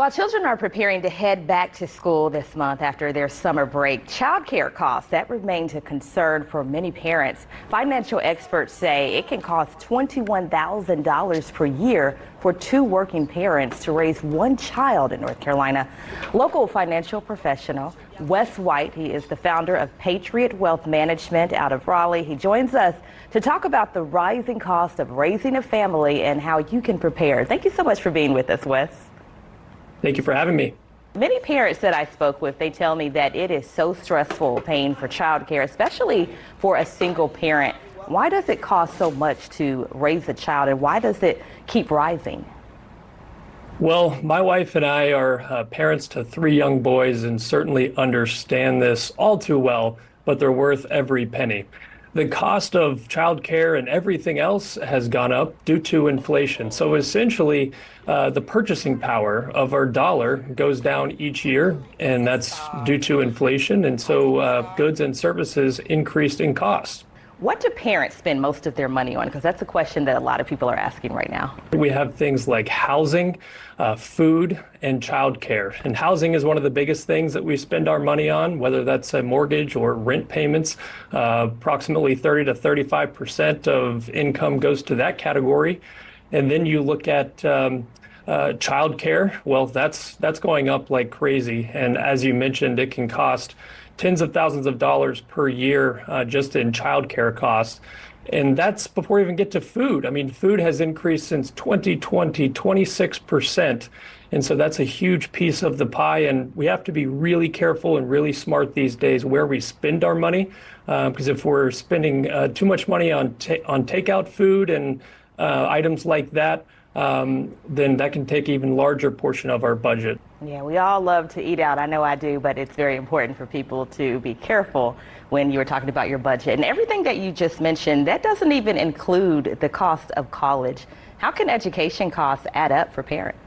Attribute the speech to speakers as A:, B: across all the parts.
A: While children are preparing to head back to school this month after their summer break, childcare costs, that remains a concern for many parents. Financial experts say it can cost $21,000 per year for two working parents to raise one child in North Carolina. Local financial professional Wes White, he is the founder of Patriot Wealth Management out of Raleigh. He joins us to talk about the rising cost of raising a family and how you can prepare. Thank you so much for being with us, Wes.
B: Thank you for having me.
A: Many parents that I spoke with, they tell me that it is so stressful paying for childcare, especially for a single parent. Why does it cost so much to raise a child, and why does it keep rising?
B: Well, my wife and I are parents to three young boys and certainly understand this all too well, but they're worth every penny. The cost of childcare and everything else has gone up due to inflation. So essentially, the purchasing power of our dollar goes down each year, and that's due to inflation. And so goods and services increased in cost.
A: What do parents spend most of their money on? Because that's a question that a lot of people are asking right now.
B: We have things like housing, food, and childcare. And housing is one of the biggest things that we spend our money on, whether that's a mortgage or rent payments. Approximately 30 to 35% of income goes to that category. And then you look at childcare. Well, that's going up like crazy. And as you mentioned, it can cost tens of thousands of dollars per year just in childcare costs. And that's before we even get to food. I mean, food has increased since 2020, 26%. And so that's a huge piece of the pie. And we have to be really careful and really smart these days where we spend our money. Because if we're spending too much money on takeout food and items like that, then that can take even larger portion of our budget.
A: Yeah, we all love to eat out. I know I do, but it's very important for people to be careful when you're talking about your budget. And everything that you just mentioned, that doesn't even include the cost of college. How can education costs add up for parents?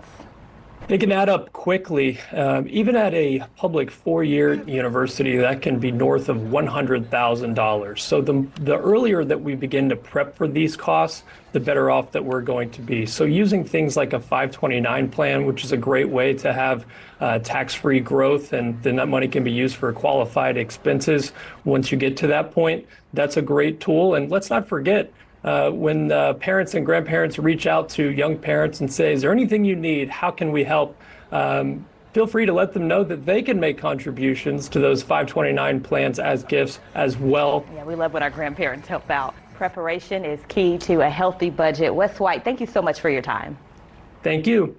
B: It can add up quickly. Even at a public four-year university, that can be north of $100,000. So the earlier that we begin to prep for these costs, the better off that we're going to be. So using things like a 529 plan, which is a great way to have tax-free growth, and then that money can be used for qualified expenses once you get to that point, that's a great tool. And let's not forget, when parents and grandparents reach out to young parents and say, is there anything you need? How can we help? Feel free to let them know that they can make contributions to those 529 plans as gifts as well.
A: Yeah, we love when our grandparents help out. Preparation is key to a healthy budget. Wes White, thank you so much for your time.
B: Thank you.